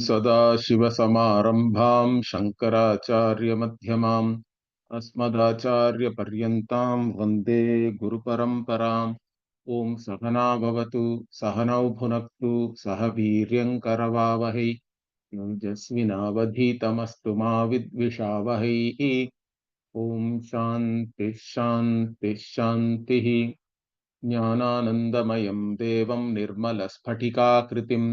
सदाशिवसमारम्भां शङ्कराचार्यमध्यमाम् अस्मदाचार्यपर्यन्तां वन्दे गुरुपरम्पराम्। ॐ सहना भवतु, सहनौ भुनक्तु, सह वीर्यङ्करवावहै, तेजस्विनावधीतमस्तु मा विद्विषावहैः। ॐ शान्तिः शान्तिः शान्तिः। ज्ञानानन्दमयं देवं निर्मलस्फटिकाकृतिम्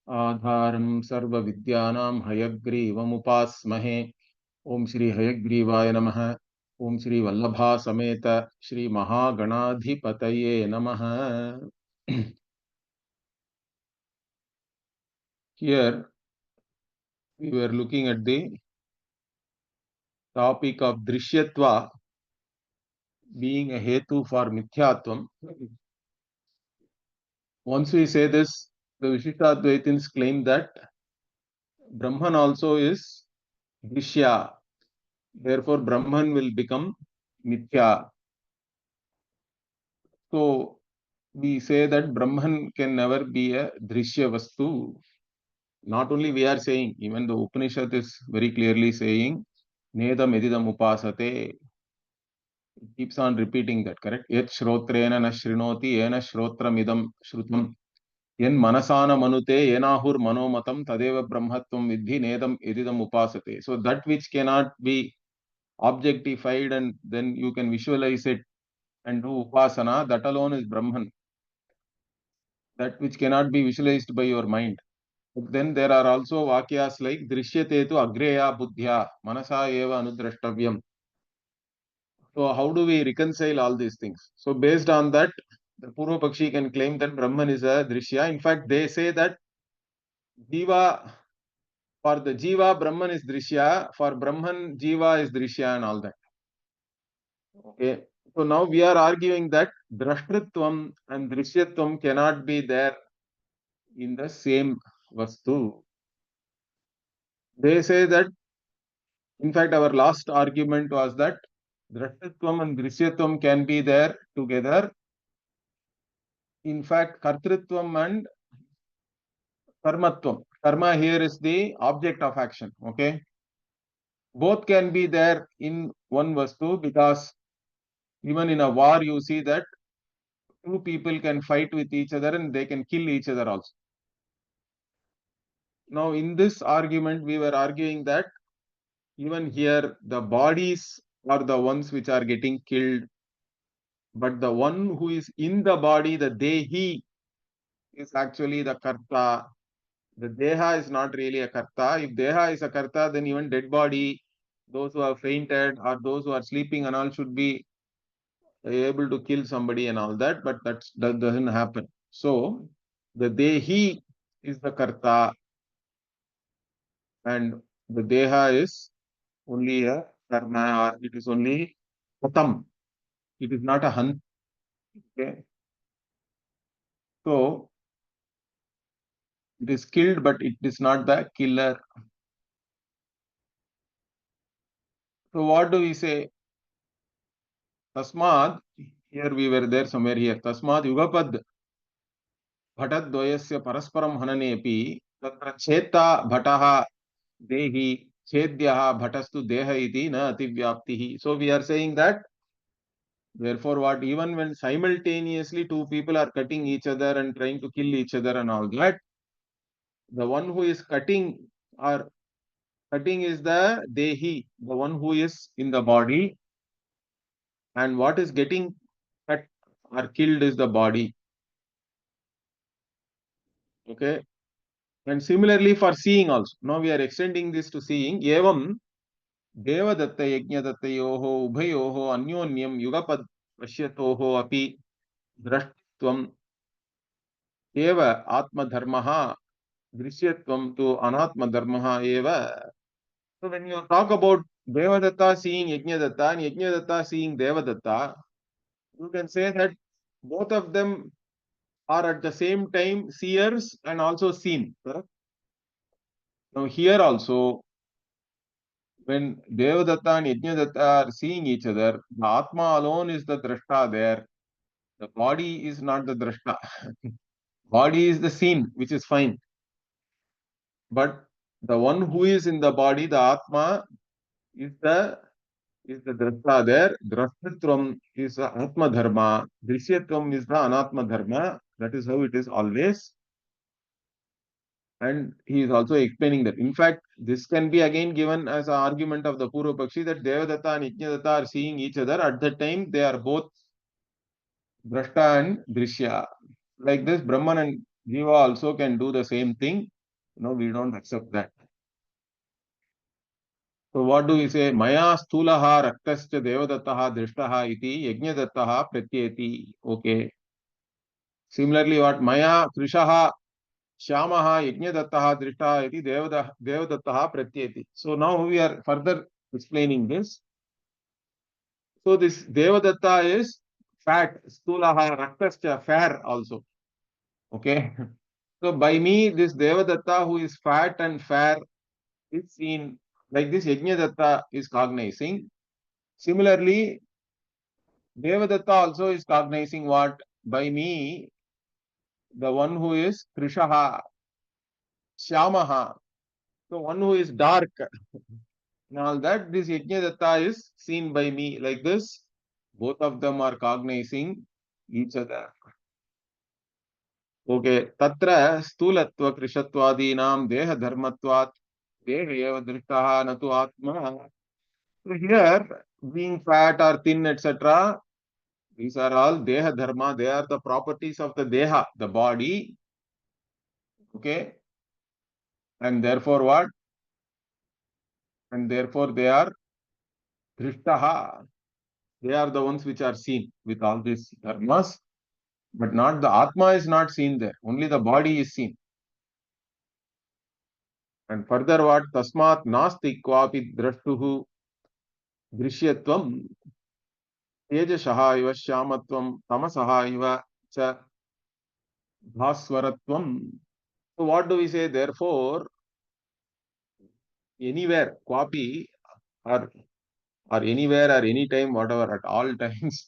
आधारं सर्वविद्यानां हयग्रीवमुपास्महे। ओम श्री हयग्रीवाय नमः। ओम श्री वल्लभा समेत श्री महागणाधिपतये नमः। Here we were looking at the topic of drishyatva being a hetu for mithyatvam. Once we say this, the Vishishtadvaitins claim that Brahman also is drishya. Therefore, Brahman will become mithya. So, we say that Brahman can never be a drishya vastu. Not only we are saying, even the Upanishad is very clearly saying, Nedam edidam upasate. It keeps on repeating that, correct? Yet shrotrena na shrinoti ena shrotram idam shrutam. Yen manasana manute yenahur manomatam tadeva brahmatvam vidhi nedam edidam upasate. So that which cannot be objectified and then you can visualize it and do upasana, that alone is Brahman. That which cannot be visualized by your mind. But then there are also vakyas like drishyate tu agreya buddhya manasa eva anudrashtavyam. So how do we reconcile all these things? So based on that, the Purva Pakshi can claim that Brahman is a drishya. In fact, they say that Jiva, for the Jiva, Brahman is drishya. For Brahman, Jiva is drishya and all that. Okay. So now we are arguing that drashtritvam and drishyatvam cannot be there in the same vastu. They say that, in fact, our last argument was that drashtritvam and drishyatvam can be there together. In fact, kartritvam and karmatvam. Karma here is the object of action. Okay. Both can be there in one vastu, because even in a war, you see that two people can fight with each other and they can kill each other also. Now, in this argument, we were arguing that even here, the bodies are the ones which are getting killed, but the one who is in the body, the dehi, is actually the karta. The deha is not really a karta. If deha is a karta, then even dead body, those who have fainted or those who are sleeping and all should be able to kill somebody and all that, but that doesn't happen. So, the dehi is the karta and the deha is only a karma, or it is only katam. It is not a han. Okay. So, it is killed, but it is not the killer. So, what do we say? Tasmad, here we were there somewhere here. Tasmad yugapad bhatadvayasya parasparam hananepi tatra cheta bhataha dehi chedyaha bhatastu deha iti na ativyaptihi. So, we are saying that, therefore, what, even when simultaneously two people are cutting each other and trying to kill each other and all that, the one who is cutting is the dehi, the one who is in the body, and what is getting cut or killed is the body. Okay. And similarly for seeing also. Now we are extending this to seeing. Evam devadatta yajnadattayoho ubhayoho anyonyam yugapad pashyatoho api drashtvam eva atma dharmaha drishyatvam tu anatma dharmaha eva. So when you talk about Devadatta seeing Yajnadatta and Yajnadatta seeing Devadatta, you can say that both of them are at the same time seers and also seen. Correct? Now here also, when Devadatta and Yajnadatta are seeing each other, the Atma alone is the drashta there. The body is not the drashta. Body is the seen, which is fine. But The one who is in the body, the Atma, is the drashta there. Drashtritvam is the Atma dharma. Drishyatvam is the Anatma dharma. That is how it is always. And he is also explaining that. In fact, this can be again given as an argument of the Purva Pakshi that Devadatta and Yajnadatta are seeing each other. At that time, they are both Drashta and Drishya. Like this, Brahman and Jiva also can do the same thing. No, we don't accept that. So what do we say? Maya sthulaha raktascha devadattaha drishtaha iti yajnadattaha pratyeti. Okay. Similarly, what? Maya krishaha shyamaha yajnadattaha drishtaha iti devadattaha pratyeti. So now we are further explaining this. So this devadatta is fat, sthulaha raktascha, fair also. Okay. So by me, this devadatta who is fat and fair is seen, like this Yajnadatta is cognizing. Similarly, Devadatta also is cognizing what? By me, the one who is Krishaha, Shyamaha, the one who is dark, and all that, this Yajnadatta is seen by me. Like this, both of them are cognizing each other. Okay, Tatra Stulatva Krishatvadinam Deha Dharmatvat Deha Eva Drishtaha Natu Atma. So here, being fat or thin, etc., these are all Deha Dharma. They are the properties of the Deha, the body. Okay. And therefore what? And therefore they are Drishtaha. They are the ones which are seen with all these dharmas. But not the Atma is not seen there. Only the body is seen. And further what? Tasmat nasti kvapi drashtuhu drishyatvam tejashaha iva shyamatvam tamasaha iva cha bhaswaratvam. So what do we say? Therefore, anywhere, kwapi or anywhere or anytime, whatever, at all times,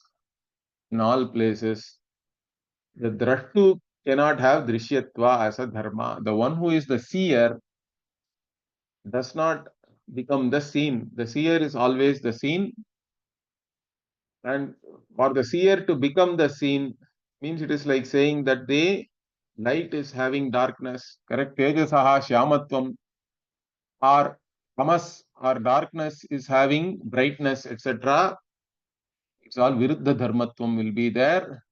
in all places, the drashtu cannot have drishyatva as a dharma. The one who is the seer does not become the seen. The seer is always the seen, and for the seer to become the seen means it is like saying that the light is having darkness. Correct? Tejasaha shyamatvam, or tamas or darkness is having brightness, etc. It's all viruddha dharmatvam will be there.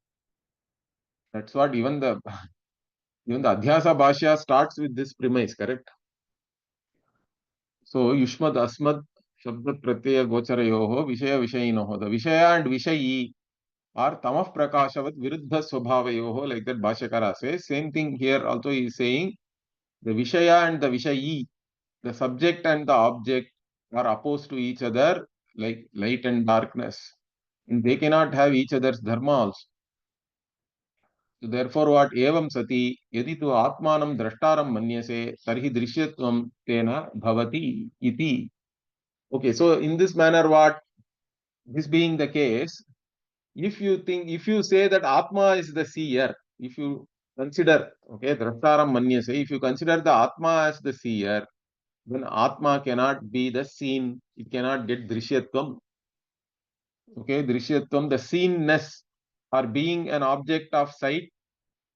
That's what even the Adhyasa Bhashya starts with this premise, correct? So Yushmad Asmad Shabda Pratyaya Gocharayoho Vishaya Vishayinoho. The Vishaya and Vishayi are Tamah Prakashavat Viruddha Swabhavayoho, like that Bhashyakara says. Same thing here also he is saying. The Vishaya and the Vishayi, the subject and the object, are opposed to each other like light and darkness. And they cannot have each other's dharma also. So therefore, what evam sati yadi tu atmanam drashtaram manyase tarhi drishyatvam tena bhavati iti. Okay, so in this manner, what? This being the case, if you say that Atma is the seer, if you consider, okay, drashtaram manyase, if you consider the Atma as the seer, then Atma cannot be the seen. It cannot get drishyatvam. Okay, drishyatvam, the seenness or being an object of sight,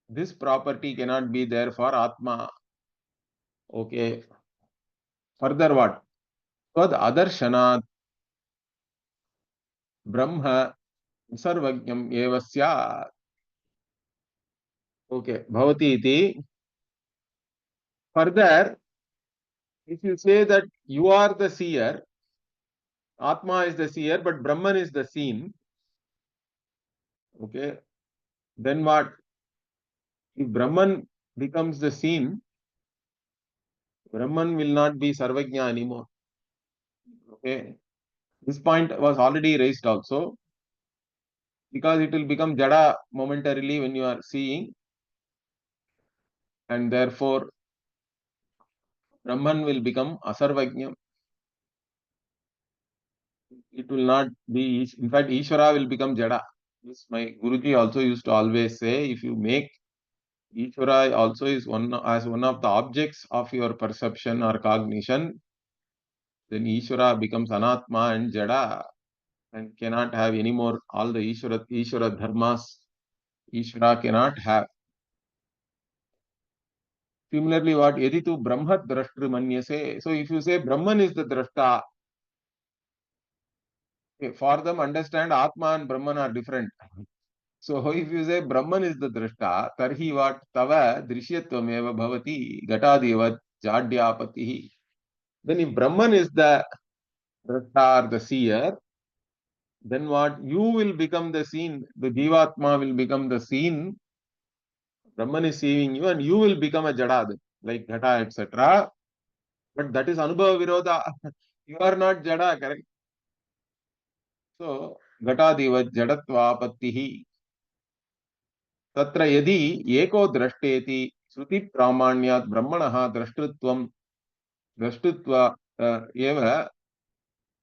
this property cannot be there for Atma. Okay. Further what? Tvad adarshana Brahma sarvajnam eva syat. Okay. Bhavati iti. Further, if you say that you are the seer, Atma is the seer, but Brahman is the seen. Okay. Then what? If Brahman becomes the seen, Brahman will not be Sarvajna anymore. Okay. This point was already raised also, because it will become Jada momentarily when you are seeing, and therefore Brahman will become Asarvajna. It will not be, in fact, Ishvara will become Jada. This my Guruji also used to always say, if you make Ishvara also is one of the objects of your perception or cognition, then Ishvara becomes Anatma and Jada and cannot have any more all the Ishvara dharmas. Ishvara cannot have. Similarly, what Yaditu Brahmat Drashtri Manyase. So if you say Brahman is the Drashta, for them understand Atma and Brahman are different. So if you say Brahman is the Drashta, tarhi what tava drishyatvam eva bhavati gatadivat jadyapatihi. Then if Brahman is the Drashta or the seer, then what? You will become the seen. The Jivatma will become the seen. Brahman is seeing you and you will become a Jada, like Ghata, etc. But that is Anubhava Virodha. You are not Jada, correct? So, Gatadivat Jadatva-Appattihi. Tatra yadi eko drashteti Shruti Pramanyat Brahmanaha Drashtutva eva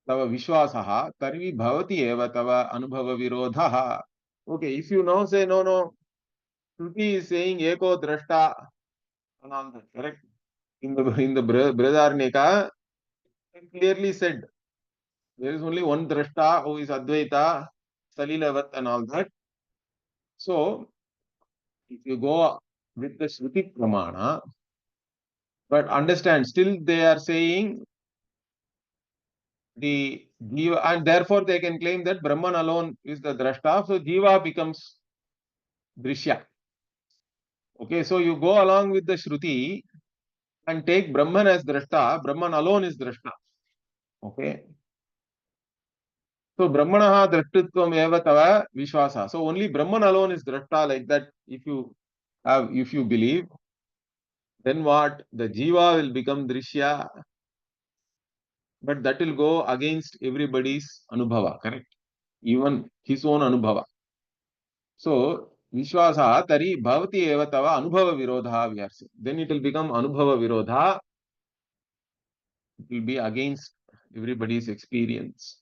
tava Vishwasaha Tarvi Bhavati eva tava Anubhava Virodhaha. Okay, if you now say no, Shruti is saying eko drashta and all that, correct? In the Brihadaranyaka, it clearly said there is only one drashta who is Advaita, Salilavat and all that. So, if you go with the Shruti Pramana, but understand, still they are saying the Jiva, and therefore they can claim that Brahman alone is the drashta, so Jiva becomes Drishya. Okay, so you go along with the Shruti and take Brahman as drashta, Brahman alone is drashta. Okay. So Brahmanaha drashtutvam eva tava vishwasa. So only Brahman alone is drashta, like that. If you believe, then what? The Jiva will become Drishya, but that will go against everybody's Anubhava, correct? Even his own Anubhava. So Vishwasa tari bhavati eva tava Anubhava Virodha, we are saying. Then it will become Anubhava Virodha. It will be against everybody's experience.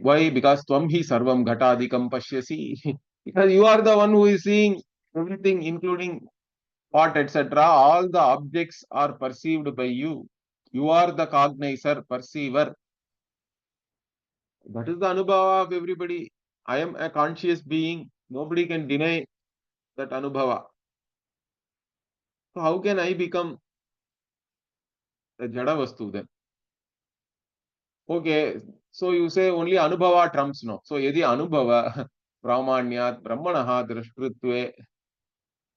Why? Because tvam hi sarvam ghatadikam pashyasi. Because you are the one who is seeing everything, including pot, etc. All the objects are perceived by you. You are the cognizer, perceiver. That is the anubhava of everybody. I am a conscious being. Nobody can deny that anubhava. So how can I become a jada vastu then? Okay, so you say only anubhava trumps no. So yadi anubhava pramanyat brahmanaha drashtritve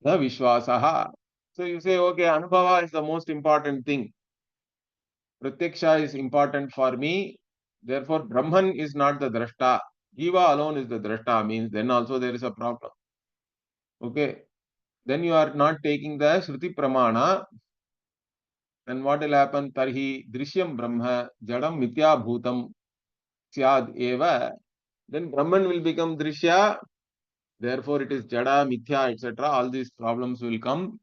na vishwasaha. So you say, okay, anubhava is the most important thing. Pratyaksha is important for me. Therefore, Brahman is not the drashta. Jiva alone is the drashta, means then also there is a problem. Okay. Then you are not taking the Shruti Pramana. Then what will happen? Tarhi Drishyam Brahma Jadam Mithya Bhutam Syad Eva. Then Brahman will become Drishya. Therefore, it is Jada, Mithya, etc. All these problems will come.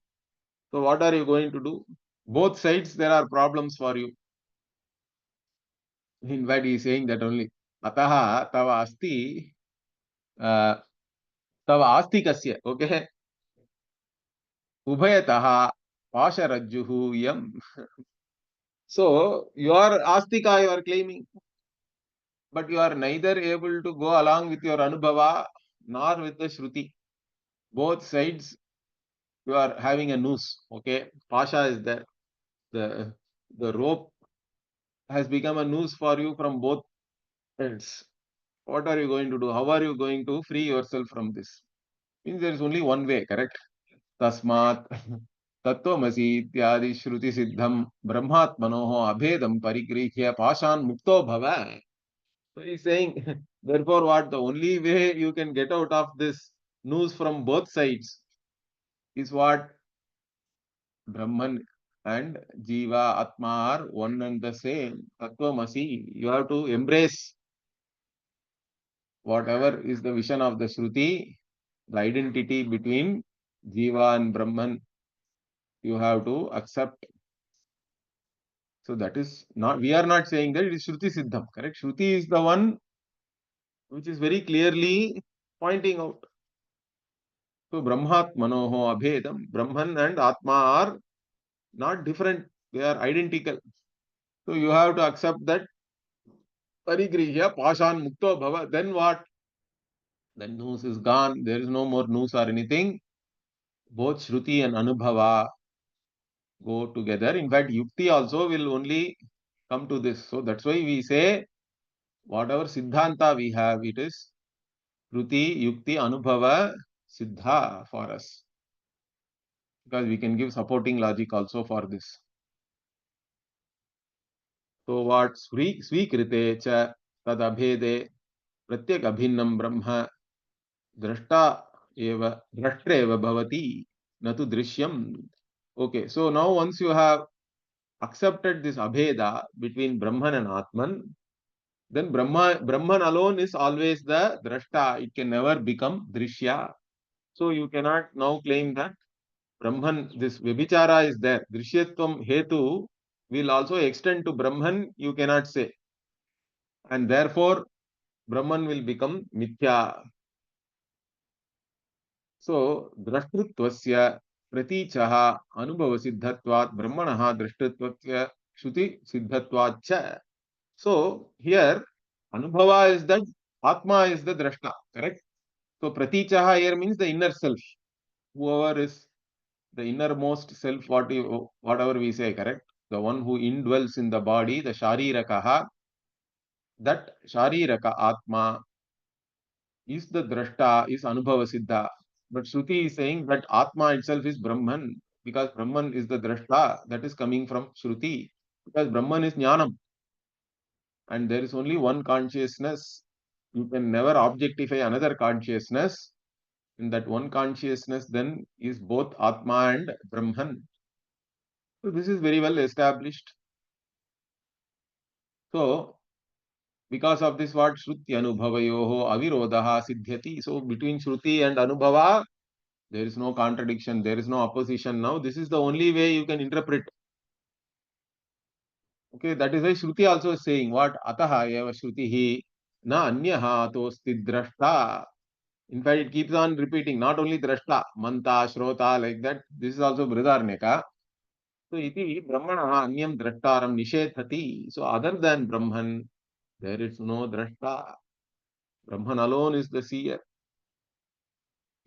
So, what are you going to do? Both sides, there are problems for you. In fact, he is saying that only. Ataha tava asti tava asti kasya. Okay. Ubhayataha pasharajjuhu yam. So, you are astika, you are claiming, but you are neither able to go along with your anubhava nor with the shruti. Both sides, you are having a noose. Okay. Pasha is there. The rope has become a noose for you from both ends. What are you going to do? How are you going to free yourself from this? Means there is only one way, correct? Tasmat Tattvamasi ityadi shruti siddham brahmatmanoho abhedam parigrihya pashan mukto bhava. So he is saying, therefore what? The only way you can get out of this noose from both sides is what? Brahman and Jiva, Atma are one and the same. Tattvamasi. You have to embrace whatever is the vision of the Shruti, the identity between Jiva and Brahman, you have to accept. So that is not, we are not saying that it is Shruti Siddham, correct? Shruti is the one which is very clearly pointing out. So Brahmatmanoho abhedam. Brahman and Atma are not different. They are identical. So you have to accept that parigrihya pashan mukto bhava. Then what? Then noose is gone. There is no more noose or anything. Both Shruti and Anubhava go together. In fact, Yukti also will only come to this. So that's why we say whatever Siddhanta we have, it is Shruti, Yukti, Anubhava, Siddha for us. Because we can give supporting logic also for this. So what Svikrite cha tad abhede pratyek abhinnam brahma drashta eva drashtreva bhavati natu drishyam. Okay, so now once you have accepted this abheda between Brahman and Atman, then Brahman alone is always the drashta. It can never become drishya. So you cannot now claim that Brahman, this Vibhichara is there. Drishyatvam hetu will also extend to Brahman, you cannot say. And therefore, Brahman will become mithya. So, drashtritvasya pratichaha anubhava siddhatvat brahmanaha drashtritvasya shruti siddhatvat cha. So, here, anubhava is that Atma is the drashta, correct? So, pratichaha here means the inner self. Whoever is the innermost self, whatever we say, correct? The one who indwells in the body, the sharirakaha, that shariraka Atma is the drashta, is anubhava siddha. But Shruti is saying that Atma itself is Brahman, because Brahman is the drashta, that is coming from Shruti. Because Brahman is jnanam, and there is only one consciousness. You can never objectify another consciousness. In that one consciousness, then is both Atma and Brahman. So this is very well established. So because of this, what Shruti Anubhavayoho Avirodaha Siddhyati. So between Shruti and Anubhava, there is no contradiction, there is no opposition. Now, this is the only way you can interpret. Okay, that is why Shruti also is saying what? Ataha eva Shrutihi na anyaha tosti drashta. In fact, it keeps on repeating, not only drashta, manta, shrota, like that. This is also Brihadaranyaka. So, iti brahmanaha anyam drashtaram nishethati. So, other than Brahman, there is no drashta. Brahman alone is the seer.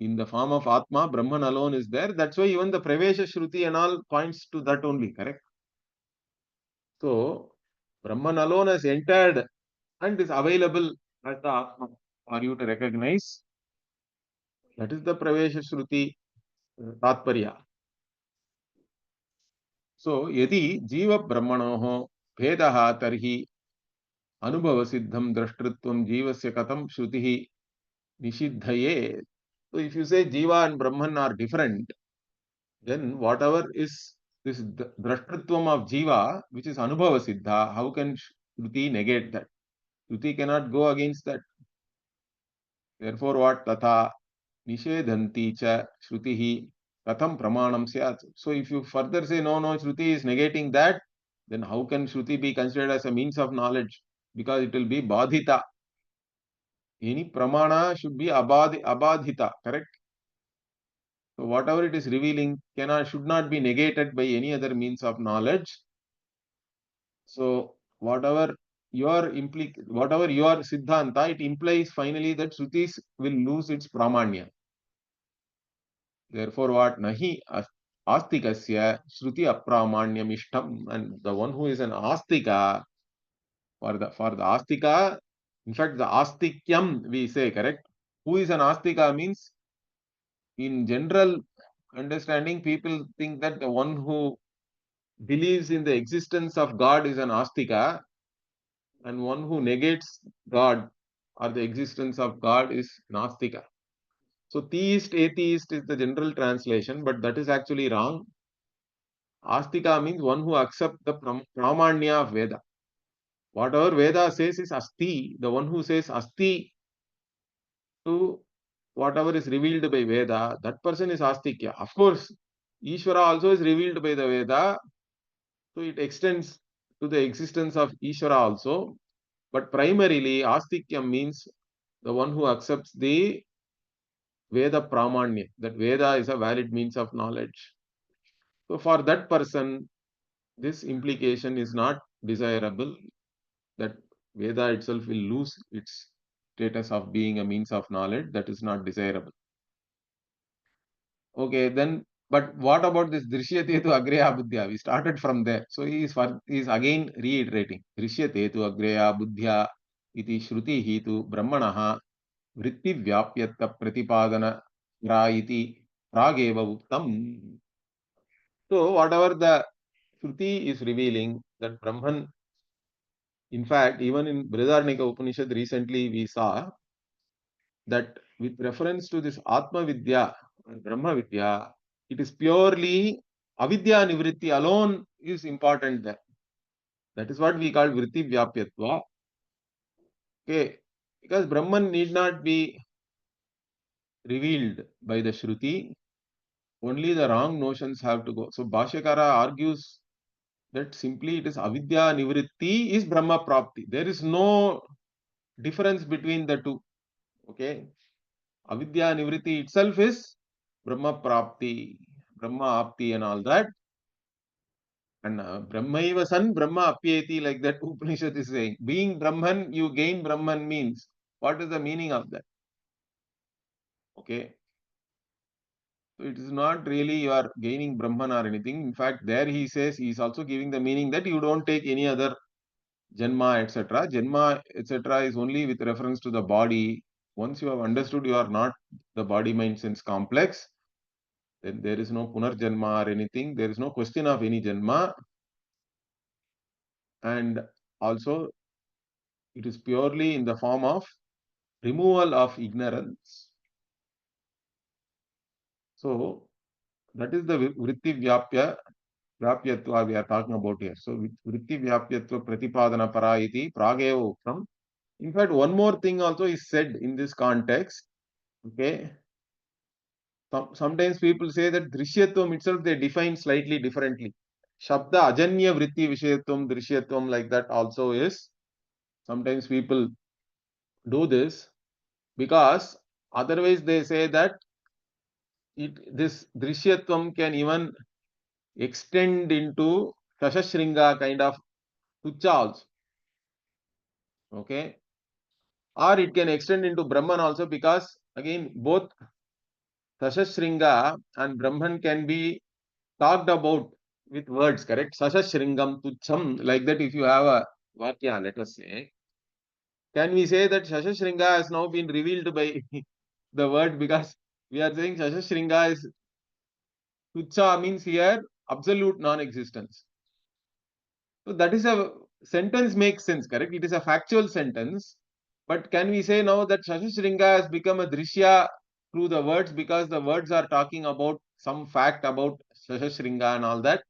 In the form of Atma, Brahman alone is there. That's why even the Pravesha Shruti and all points to that only, correct? So, Brahman alone has entered and is available as the Atma for you to recognize. That is the Pravesha Shruti Tatparya. So, yadi Jiva Brahmanoho Vedaha Tarhi Anubhava Siddham Drashtritvam Jivasya Katam Shrutihi Nishiddhaye. So, if you say Jiva and Brahman are different, then whatever is this drashtritvam of jiva, which is anubhava siddha, how can Shruti negate that? Shruti cannot go against that. Therefore, what tatha nishedhanti cha Shrutihi katham pramanam syat. So, if you further say no, Shruti is negating that, then how can Shruti be considered as a means of knowledge? Because it will be badhita. Any pramana should be abadhita, correct? So whatever it is revealing should not be negated by any other means of knowledge. So whatever your siddhanta, it implies finally that Shrutis will lose its pramanya. Therefore, what nahi astikasya Shruti apramanyam ishtam, and the one who is an astika, for the astika, in fact the astikyam we say, correct? Who is an astika means, in general understanding, people think that the one who believes in the existence of God is an astika, and one who negates God or the existence of God is nastika. So theist, atheist is the general translation, but that is actually wrong. Astika means one who accepts the pramanya of Veda. Whatever Veda says is asti. The one who says asti to whatever is revealed by Veda, that person is astikya. Of course, Ishvara also is revealed by the Veda, so it extends to the existence of Ishvara also. But primarily, astikyam means the one who accepts the Veda Pramanya, that Veda is a valid means of knowledge. So for that person, this implication is not desirable, that Veda itself will lose its status of being a means of knowledge. That is not desirable. Okay, then, but what about this drishyate tu agreya buddhya? We started from there. So he is again reiterating. Drishyate tu agreya buddhya iti shruti hi tu brahmanaha vritti vyapyatva pratipadana iti prageva uktam. So whatever the Shruti is revealing, that Brahman, in fact, even in Brihadaranyaka Upanishad recently we saw that with reference to this Atma Vidya, Brahma Vidya, it is purely avidya nivritti alone is important there. That is what we call vritti vyapyatva. Okay, because Brahman need not be revealed by the Shruti, only the wrong notions have to go. So Bhashyakara argues that simply it is avidya nivritti is Brahma prapti. There is no difference between the two. Okay, avidya nivritti itself is Brahma prapti, Brahma apti, and all that. And Brahmaiva san Brahma apyeti, like that Upanishad is saying. Being Brahman, you gain Brahman means. What is the meaning of that? Okay. So it is not really you are gaining Brahman or anything. In fact, there he says he is also giving the meaning that you don't take any other Janma, etc. Janma, etc. is only with reference to the body. Once you have understood you are not the body mind sense complex, then there is no Punarjanma or anything. There is no question of any Janma. And also, it is purely in the form of removal of ignorance. So, that is the vritti vyapyatva we are talking about here. So, vritti vyapyatva pratipadana para iti prageva uktam. In fact, one more thing also is said in this context. Okay. Sometimes people say that drishyatvam itself they define slightly differently. Shabda ajanya vritti vishayatvam drishyatvam, like that also is. Sometimes people do this because otherwise they say that this drishyatvam can even extend into Shashashringa kind of tucha also. Okay. Or it can extend into Brahman also, because again both Shashashringa and Brahman can be talked about with words, correct? Shashashringam tucham, like that. If you have a Vakya, let us say, can we say that Shashashringa has now been revealed by the word? Because we are saying Shashashringa is tucha, means here absolute non-existence. So that is a sentence makes sense, correct? It is a factual sentence. But can we say now that Shashashringa has become a drishya through the words, because the words are talking about some fact about Shashashringa and all that?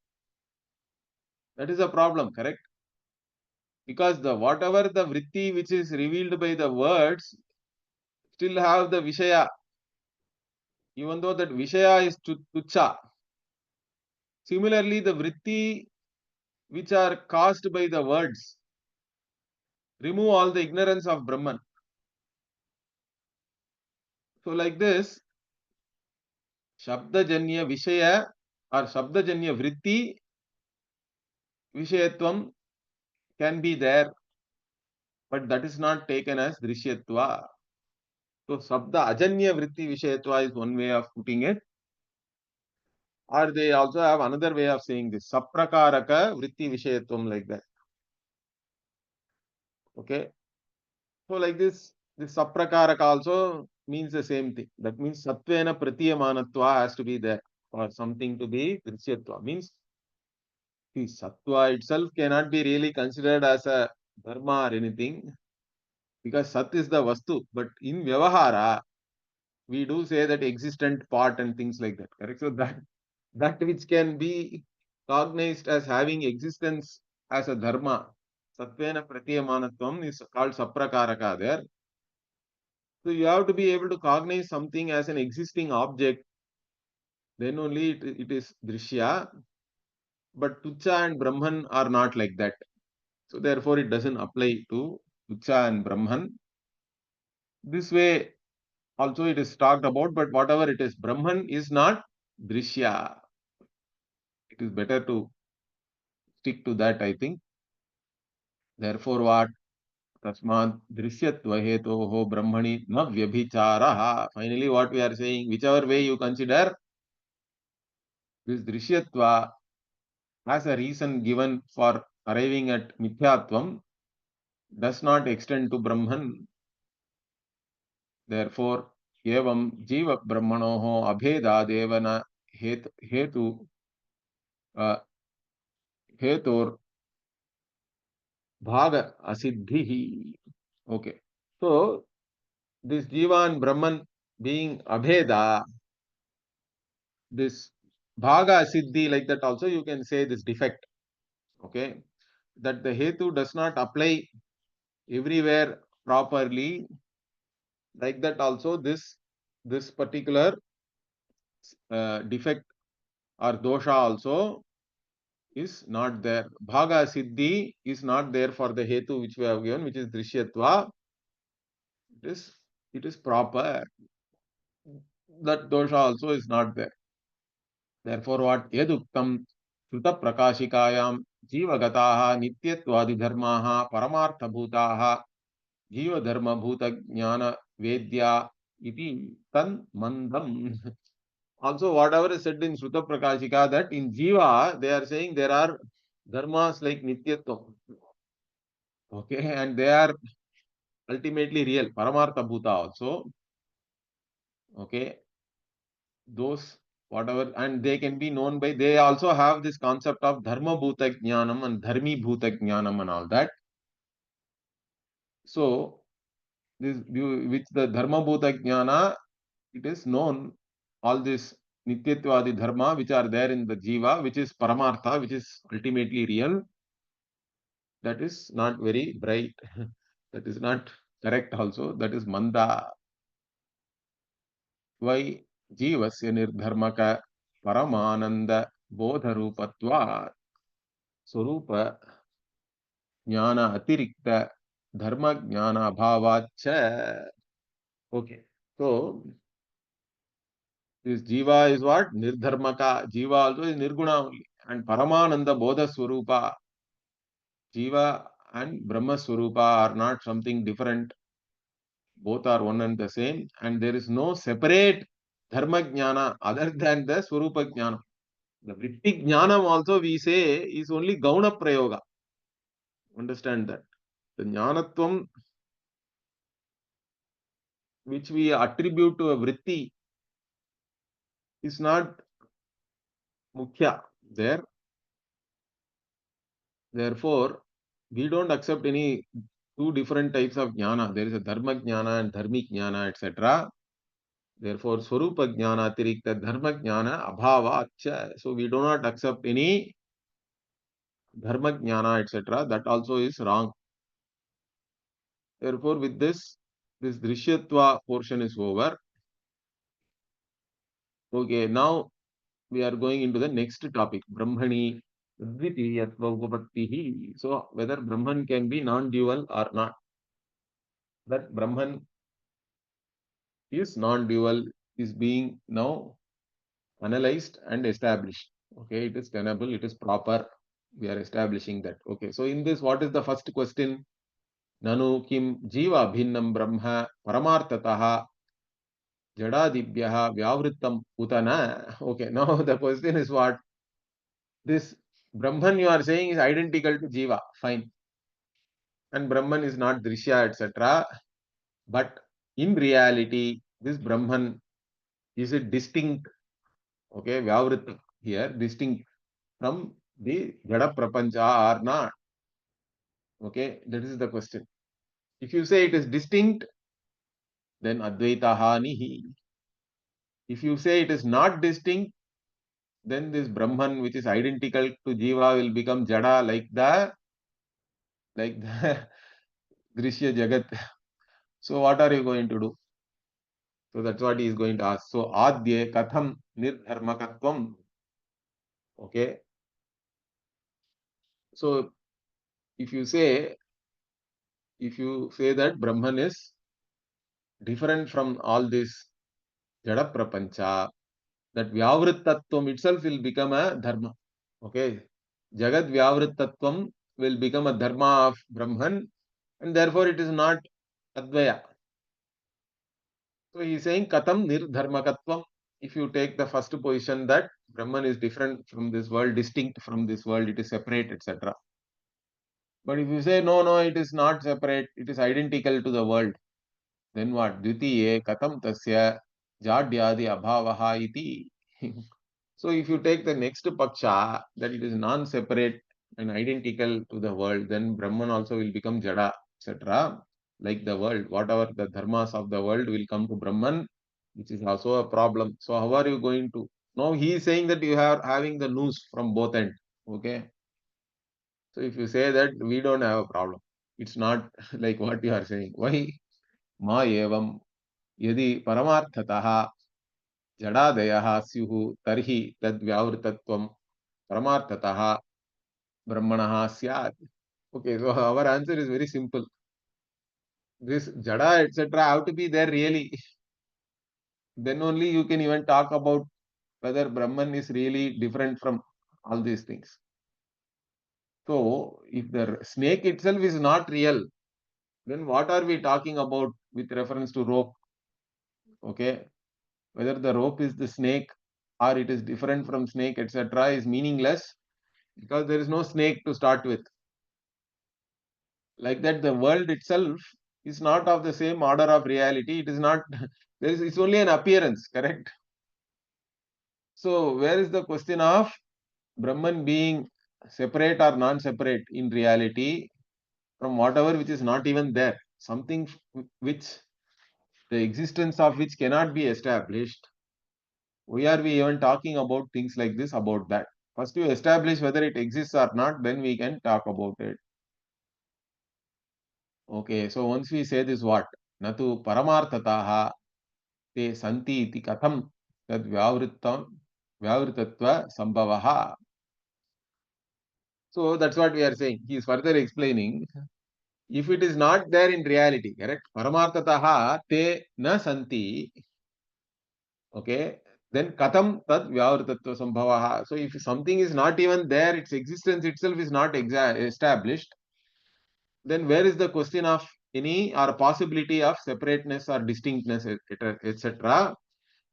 That is a problem, correct? Because the whatever the vritti which is revealed by the words still have the Vishaya, even though that Vishaya is tucha. Similarly, the vritti which are caused by the words remove all the ignorance of Brahman. So like this, Shabdajanya Vishaya or Shabdajanya vritti Vishayatvam can be there, but that is not taken as Drishyatva. So Shabda Ajanya vritti Vishayatva is one way of putting it. Or they also have another way of saying this, Saprakaraka vritti Vishayatvam, like that. Okay. So like this Saprakaraka also means the same thing. That means Satvena Pratiyamanatva has to be there for something to be Drishyatva. Means see, Sattva itself cannot be really considered as a dharma or anything, because Sat is the Vastu. But in Vyavahara, we do say that existent part and things like that. Correct? So that which can be cognized as having existence as a dharma, Satvena Pratiyamanatvam, is called Saprakaraka there. So you have to be able to cognize something as an existing object, then only it is Drishya. But Tucha and Brahman are not like that. So therefore it doesn't apply to Tucha and Brahman. This way also it is talked about, but whatever it is, Brahman is not drishya. It is better to stick to that, I think. Therefore, what? Tasmat drishyatva hetoho brahmani na vyabhicharaha. Finally, what we are saying, whichever way you consider, this drishyatva as a reason given for arriving at mithyatvam does not extend to Brahman. Therefore, evam jiva brahmanoho abhedadeva hetu hetur bhaga asiddhi. Okay. So, this jiva and Brahman being abheda, this bhaga siddhi, like that also you can say this defect. Okay. That the hetu does not apply everywhere properly. Like that also this particular defect or dosha also is not there. Bhaga siddhi is not there for the hetu which we have given, which is drishyatva. It is proper. That dosha also is not there. Therefore, what yaduktam sruta prakashikayam jivagataha nityatwadi dharmaha paramartha bhutaha jiva dharma bhuta jnana vedya iti tan mandam. Also, whatever is said in Sruta Prakashika, that in Jiva, they are saying there are dharmas like Nityatvam. Okay, and they are ultimately real. Paramartha Bhuta also. Okay, those whatever, and they can be known by, they also have this concept of Dharma Bhuta Jnanam and Dharmi Bhuta Jnanam and all that. So, this with the Dharma Bhuta Jnana, it is known all this Nityatvadi Dharma which are there in the Jiva, which is Paramartha, which is ultimately real. That is not very bright. That is not correct also. That is manda. Why jivasya nirdharmaka paramananda bodharupatva swarupa jnana atirikta dharma jnana bhavacha. Okay. So this jiva is what? Nirdharmaka. Jiva also is nirguna only. And paramananda bodha swarupa. Jiva and Brahma swarupa are not something different. Both are one and the same, and there is no separate dharma jnana other than the swarupa jnana. The vritti jnanam also we say is only gauna prayoga. Understand that. The jnanatvam which we attribute to a vritti is not mukhya there. Therefore, we don't accept any two different types of jnana. There is a dharma jnana and dharmic jnana, etc. Therefore, swarupa jnana atirikta dharma jnana abhava acha. So we do not accept any dharma jnana, etc. That also is wrong. Therefore, with this drishyatva portion is over. Okay, now we are going into the next topic, brahmani adviteeyatva-upapattih. So, whether Brahman can be non-dual or not. That Brahman is non-dual is being now analyzed and established. Okay, it is tenable, it is proper. We are establishing that. Okay, so in this, what is the first question? Nanu kim jiva bhinnam brahma paramartataha jadadibhyaha vyavrittam utana. Okay, now the question is what? This Brahman you are saying is identical to jiva. Fine. And Brahman is not drishya, etc. But in reality, this Brahman is a distinct, okay, vyavrittam here, distinct from the jada prapancha or not. Okay, that is the question. If you say it is distinct, then advaita nihi. If you say it is not distinct, then this Brahman, which is identical to Jiva, will become Jada like the Drishya Jagat. So what are you going to do? So that's what he is going to ask. So Adye Katham Nirdharmakatvam. Okay. So if you say that Brahman is different from all this jada prapancha, that vyavrittattvam itself will become a dharma. Okay, Jagat vyavrittattvam will become a dharma of Brahman, and therefore it is not advaya. So he is saying katam nirdharmakatvam. If you take the first position that Brahman is different from this world, distinct from this world, it is separate, etc. But if you say no, no, it is not separate, it is identical to the world, then what? Dvitiye katam tasya jadyadi abhavaha iti. So if you take the next paksha, that it is non-separate and identical to the world, then Brahman also will become jada, etc. Like the world, whatever the dharmas of the world will come to Brahman, which is also a problem. So how are you going to? Now he is saying that you are having the noose from both ends. Okay. So if you say that, we don't have a problem. It's not like what you are saying. Why? Ma evam yadi paramarthataha jadadayah syuhu tarhi tad vyavritatvam paramarthataha brahmanaha syat. Okay, so our answer is very simple. This jada, etc., have to be there really. Then only you can even talk about whether Brahman is really different from all these things. So, if the snake itself is not real, then what are we talking about with reference to rope? Okay, whether the rope is the snake or it is different from snake, etc., is meaningless because there is no snake to start with. Like that, the world itself is not of the same order of reality. It is not, it's only an appearance, correct? So, where is the question of Brahman being separate or non-separate in reality from whatever which is not even there? Something which the existence of which cannot be established. Why are we even talking about things like this, about that? First, you establish whether it exists or not, then we can talk about it. Okay, so once we say this, what? Natu paramarthataha te santi iti katham tad vyavritatva sambhavaha. So that's what we are saying. He is further explaining. If it is not there in reality, correct? Paramarthataha te na santi. Okay, then katham tad vyavritatva sambhavaha. So if something is not even there, its existence itself is not established, then where is the question of any or possibility of separateness or distinctness, etc.?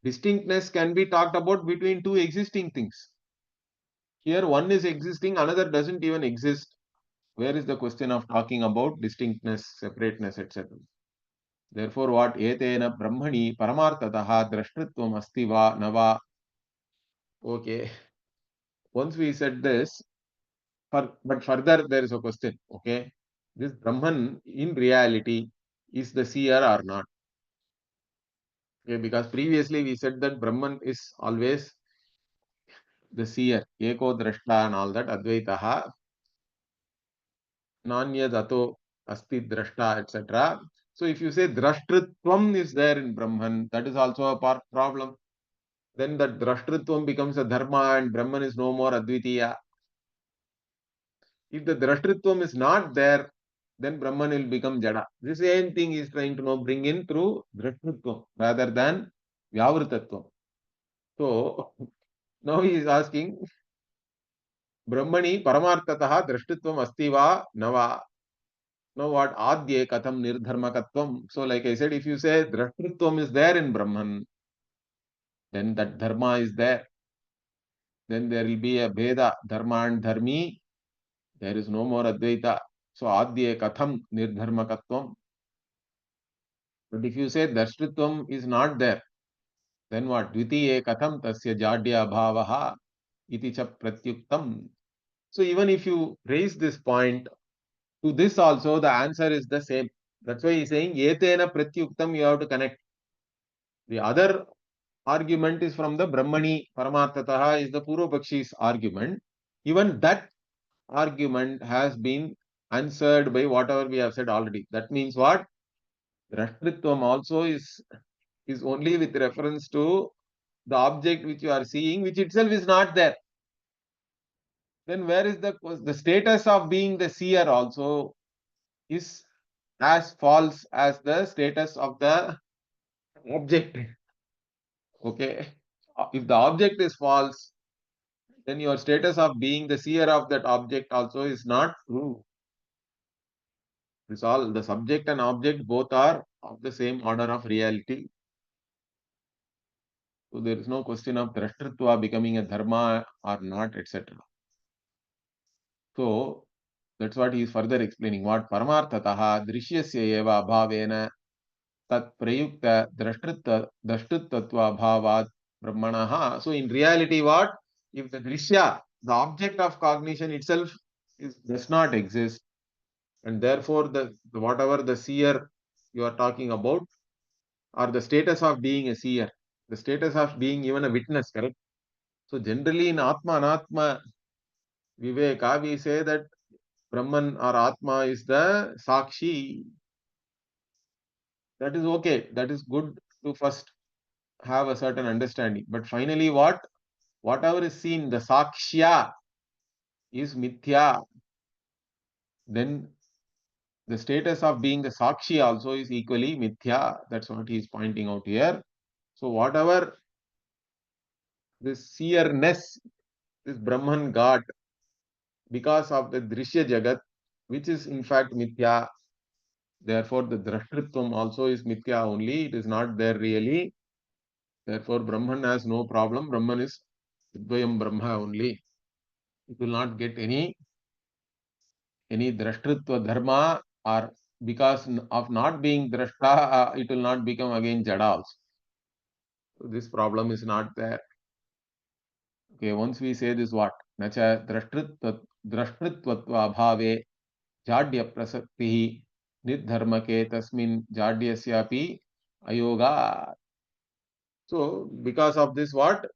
Distinctness can be talked about between two existing things. Here one is existing, another doesn't even exist. Where is the question of talking about distinctness, separateness, etc.? Therefore, what etena brahmani paramartataha drashtritvam asti va nava. Okay. Once we said this, but further there is a question. Okay. This Brahman in reality is the seer or not? Okay, because previously we said that Brahman is always the seer, eko drashta and all that, advaitaha, nanyadato asti drashta, etc. So if you say drashtritvam is there in Brahman, that is also a problem. Then that drashtritvam becomes a dharma and Brahman is no more advitiya. If the drashtritvam is not there, then Brahman will become jada. The same thing is trying to now bring in through drashtritvam rather than vyavritatvam. So now he is asking, Brahmani paramartataha drashtritvam asti va nava. Now what adye katham nirdharmakatvam. So like I said, if you say drashtritvam is there in Brahman, then that dharma is there. Then there will be a Veda, dharma and dharmi. There is no more Advaita. So adye katham nirdharmakatvam. But if you say drashtritvam is not there, then what? Dvitiye katham tasya jadya bhavaha iti cha pratyuktam. So even if you raise this point, to this also the answer is the same. That's why he's saying etena pratyuktam, you have to connect. The other argument is from the Brahmani Paramarthataha is the Purvapakshi's argument. Even that argument has been answered by whatever we have said already. That means what? Rashtritvam also is only with reference to the object which you are seeing, which itself is not there. Then where is the status of being the seer also is as false as the status of the object. Okay. If the object is false, then your status of being the seer of that object also is not true. It's all the subject and object both are of the same order of reality. So there is no question of drashtritva becoming a dharma or not, etc. So that's what he is further explaining. What paramarthataha drishyasya eva abhavena tat prayukta drashtritva abhavat brahmanaha. So in reality, what? If the drishya, the object of cognition itself does not exist, and therefore the whatever the seer you are talking about, or the status of being a seer, the status of being even a witness, correct? So generally in Atma Anatma Viveka, we say that Brahman or Atma is the Sakshi. That is okay. That is good to first have a certain understanding. But finally, what? Whatever is seen, the Sakshya is Mithya. Then the status of being the Sakshi also is equally Mithya. That's what he is pointing out here. So whatever this seerness, this Brahman got because of the Drishya Jagat, which is in fact Mithya. Therefore, the Drashtritvam also is Mithya only. It is not there really. Therefore, Brahman has no problem. Brahman is Advayam Brahma only. It will not get any Drashtritva Dharma, or because of not being Drashta, it will not become again Jada also. So this problem is not there. Okay, once we say this, what? Nacha Drashtritvatva Bhave Jadya Prasakti Nidharmake Tasmin Jadyasyapi Ayoga. So, because of this, what?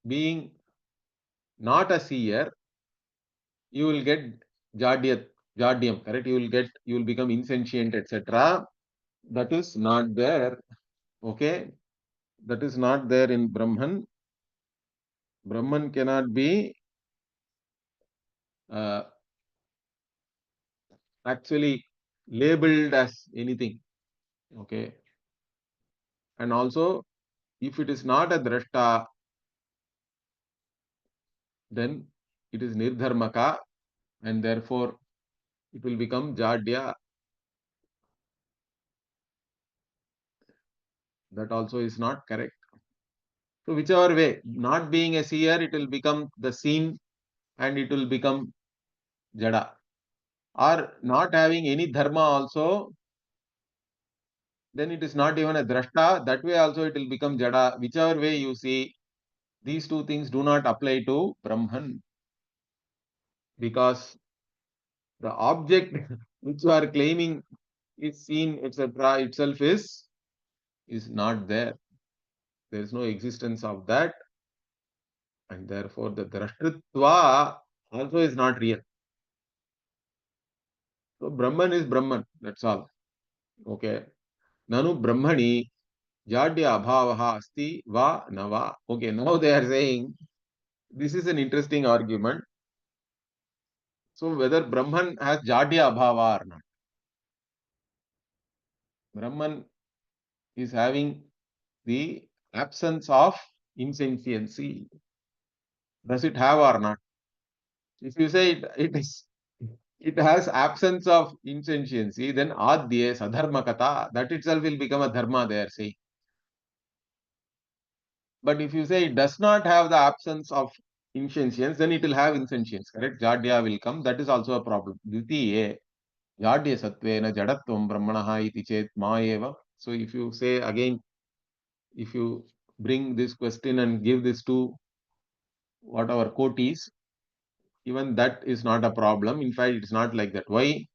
Being not a seer, you will get jadyam, correct? You will become insentient, etc. That is not there. Okay, that is not there in Brahman. Brahman cannot be uh, actually labeled as anything. Okay, and also if it is not a drashta, then it is nirdharmaka, and therefore it will become jadya. That also is not correct. So whichever way, not being a seer, it will become the seen and it will become jada. Or not having any dharma also, then it is not even a drashta. That way also it will become jada. Whichever way you see, these two things do not apply to Brahman, because the object which you are claiming is seen, etc. itself is not there. There is no existence of that, and therefore the drashtritva also is not real. So Brahman is Brahman. That's all. Okay. Nanu Brahmani Jadya Abhavaha Asti Va Nava. Okay, now they are saying this is an interesting argument. So whether Brahman has Jadya Abhava or not. Brahman is having the absence of insentiency. Does it have or not? If you say it has absence of insentiency, then Adye Sadharmakata, that itself will become a dharma, they are saying. But if you say it does not have the absence of insentience, then it will have insentience, correct? Jadya will come. That is also a problem. Dvitiye, Jadya Satvena Jadatvam Brahmanaha iti chet Maeva. So if you say again, if you bring this question and give this to whatever quotes, even that is not a problem. In fact, it's not like that. Why?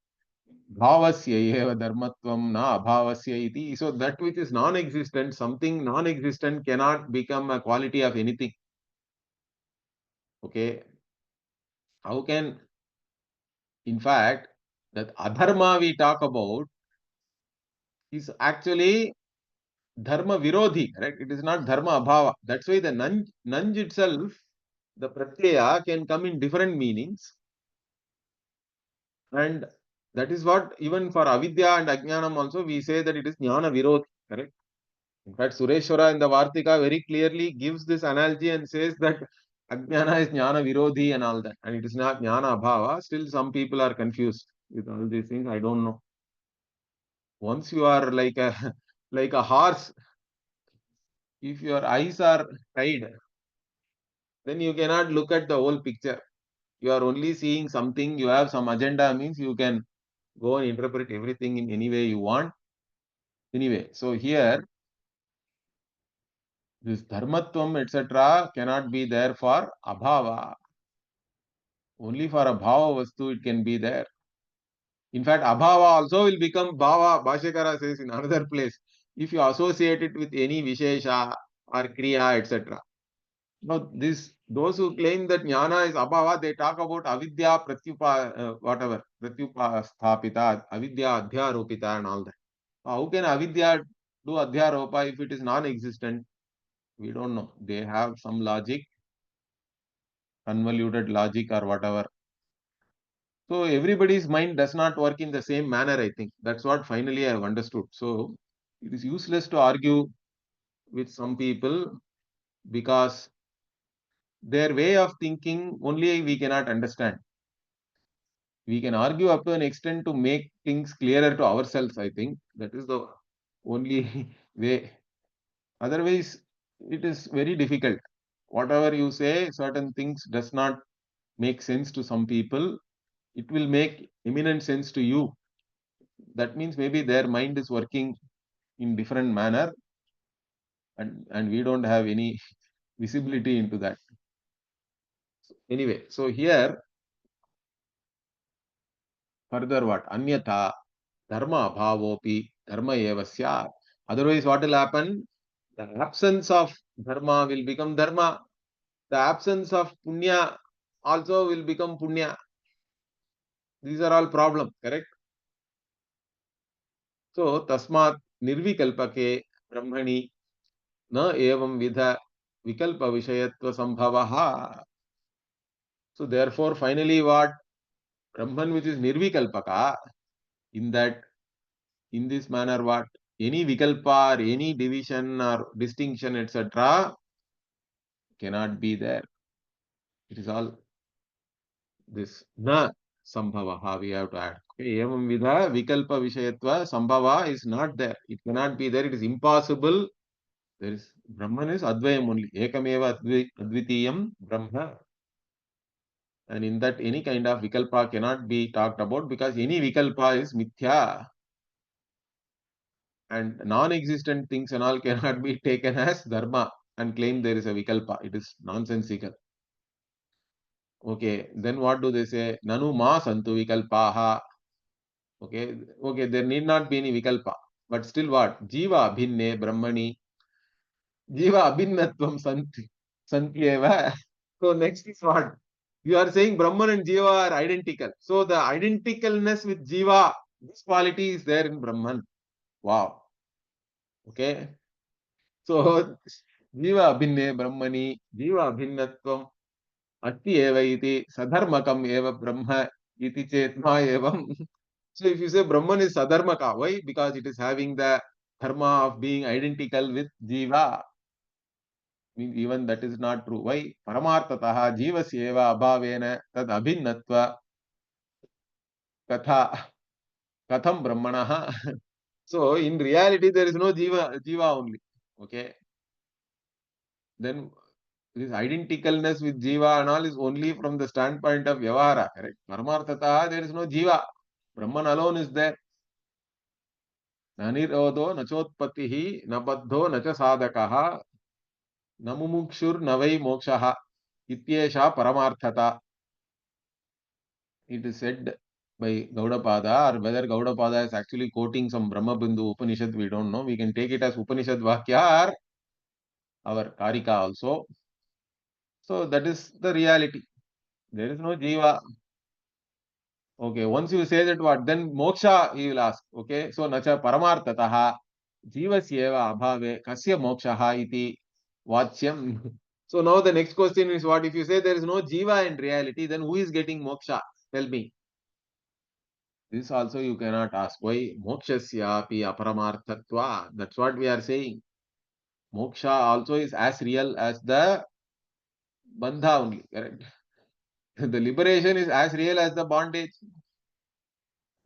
Bhavasya eva dharmatvam na abhavasya iti. So that which is non-existent, something non-existent cannot become a quality of anything. Okay. How can, in fact, that adharma we talk about is actually dharma virodhi, correct? It is not dharma abhava. That's why the nanj itself, the pratyaya can come in different meanings. And that is what even for avidya and ajnanam also we say that it is jnana virodhi, correct? In fact, Sureshwara in the Vartika very clearly gives this analogy and says that Ajnana is Jnana Virodhi and all that. And it is not Jnana Abhava. Still, some people are confused with all these things. I don't know. Once you are like a like a horse, if your eyes are tied, then you cannot look at the whole picture. You are only seeing something, you have some agenda, means you can go and interpret everything in any way you want. Anyway, so here, this dharmatvam, etc., cannot be there for abhava. Only for a bhava vastu it can be there. In fact, abhava also will become bhava. Bhashyakara says in another place, if you associate it with any vishesha or kriya, etc. Now, those who claim that jnana is abhava, they talk about avidya pratyupa sthapita, avidya adhyaropita and all that. How can avidya do adhyaropa if it is non-existent? We don't know. They have some logic, convoluted logic or whatever. So everybody's mind does not work in the same manner, I think. That's what finally I have understood. So it is useless to argue with some people because their way of thinking only we cannot understand. We can argue up to an extent to make things clearer to ourselves, I think. That is the only way. Otherwise, it is very difficult. Whatever you say, certain things does not make sense to some people. It will make eminent sense to you. That means maybe their mind is working in different manner and we don't have any visibility into that. Anyway, so here further what? Anyatha dharma bhavopi dharma eva syat. Otherwise, what will happen? The absence of dharma will become dharma. The absence of punya also will become punya. These are all problems, correct? So, tasmat nirvikalpake brahmani na evam vidha vikalpa vishayatva sambhavaha. So, therefore, finally, what? Brahman, which is nirvikalpaka, in that, in this manner, what? Any vikalpa or any division or distinction, etc., cannot be there. It is all this na sambhavaha we have to add. Okay, evam vidha vikalpa vishayatva sambhava is not there. It cannot be there. It is impossible. There is Brahman is Advayam only. Ekameva adviteeyam Brahma. And in that, any kind of vikalpa cannot be talked about because any vikalpa is mithya. And non-existent things and all cannot be taken as dharma and claim there is a vikalpa. It is nonsensical. Okay, then what do they say? Nanu ma santu vikalpaha. Okay, there need not be any vikalpa. But still what? Jiva abhinne brahmani. Jiva abhinnatvam santyeva. So next is what? You are saying Brahman and Jiva are identical. So the identicalness with Jiva, this quality is there in Brahman. Wow. Okay. So Jiva abhinne brahmani, Jiva abhinnatvam atti eva iti sadharmakam eva brahma iti chetma evam. So if you say Brahman is sadharmaka, why? Because it is having the dharma of being identical with Jiva. Means even that is not true. Why? Paramartataha jivasyeva abhavena tad abhinnatva katha katham brahmanaha. So in reality there is no jiva only. Okay. Then this identicalness with jiva and all is only from the standpoint of vyavahara, correct? Paramartataha there is no jiva. Brahman alone is there. Nanirodho nachotpatihi nabaddho nacha sadakaha namumukshur navai mokshaha ityesha paramarthata. It is said by Gaudapada, or whether Gaudapada is actually quoting some Brahma Bindu Upanishad, we don't know. We can take it as Upanishad Vakya or our Karika also. So that is the reality. There is no Jiva. Okay, once you say that what, then Moksha he will ask. Okay, so Nacha Paramartataha Jivasyeva Abhave Kasya Mokshaha iti Vachyam. So now the next question is what? If you say there is no Jiva in reality, then who is getting Moksha? Tell me. This also you cannot ask. Why? Mokshasya api aparamarthatva. That's what we are saying. Moksha also is as real as the bandha only, correct? The liberation is as real as the bondage.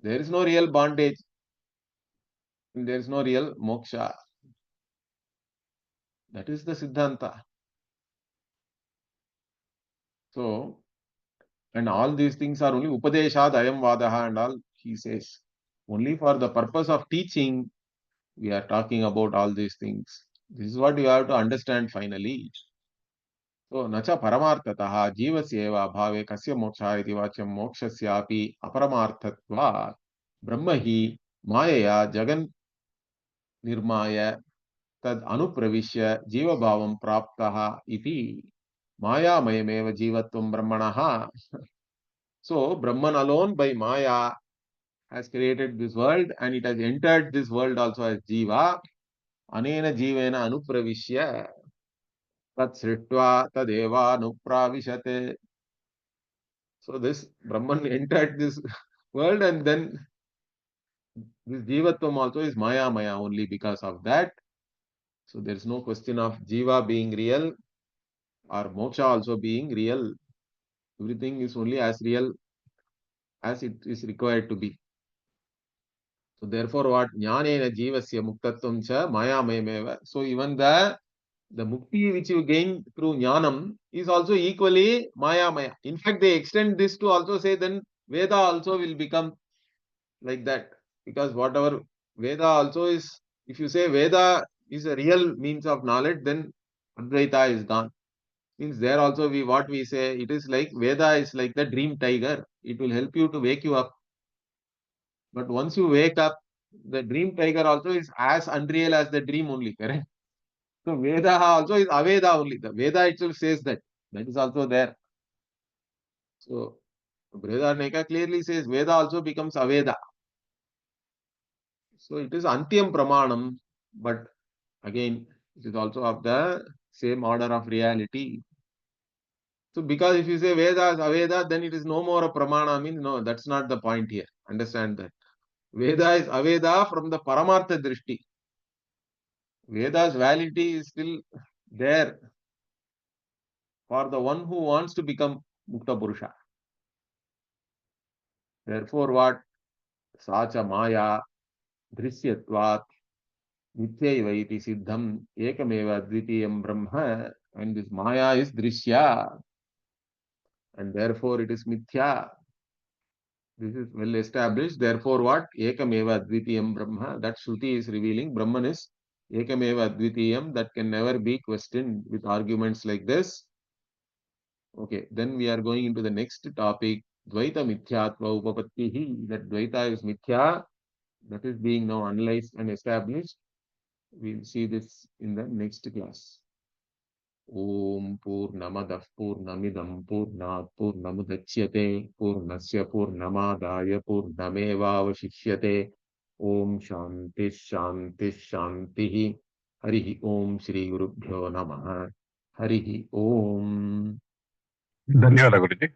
There is no real bondage. There is no real moksha. That is the Siddhanta. So, and all these things are only Upadeshad Ayam Vadaha and all, he says. Only for the purpose of teaching, we are talking about all these things. This is what you have to understand finally. So, nacha paramartataha jivasyeva bhave kasya moksha iti vacham mokshasyapi aparamarthatva brahmahi mayaya jagan nirmaya tad anupravishya jiva bhavam praptaha iti maya mayameva jivatvam brahmanaha. So, Brahman alone by maya has created this world and it has entered this world also as jiva. Anena jivena anupravishya tat sritva tadeva anupravishate. So this Brahman entered this world and then this jivatvam also is maya only because of that. So there is no question of jiva being real or moksha also being real. Everything is only as real as it is required to be. So therefore what? Jnanena jivasya muktatvam cha maya mayameva. So even the mukti which you gain through jnanam is also equally maya. In fact, they extend this to also say then Veda also will become like that. Because whatever Veda also is, if you say Veda is a real means of knowledge, then Advaita is gone. Means there also what we say, it is like Veda is like the dream tiger. It will help you to wake you up. But once you wake up, the dream tiger also is as unreal as the dream only, correct? So Veda also is Aveda only. The Veda itself says that. That is also there. So Brihadaranyaka clearly says Veda also becomes Aveda. So it is Antyam Pramanam, but again, it is also of the same order of reality. So because if you say Veda is Aveda, then it is no more a Pramana. Means no, that's not the point here. Understand that. Veda is Aveda from the Paramartha Drishti. Veda's validity is still there for the one who wants to become Mukta Purusha. Therefore what? Sacha Maya Drishyatvat Nityaiva iti Siddham Ekameva Adviteeyam Brahma, and this Maya is Drishya and therefore it is Mithya. This is well established. Therefore what? Ekameva Adviteeyam Brahma. That Shruti is revealing Brahman is Ekameva Adviteeyam, that can never be questioned with arguments like this. Okay, then we are going into the next topic, Dvaita Mithyatva-upapattih. That Dvaita is Mithya, that is being now analyzed and established. We will see this in the next class. Om Purnamadah Purnamidam Purnat Purnamudachyate Purnasya Purnamadaya Purnamevavashishyate. Om Shanti Shanti Shanti. Harihi Om Shri Gurubhyo Namaha. Harihi Om. ధన్యవాదాలు గురుజీ.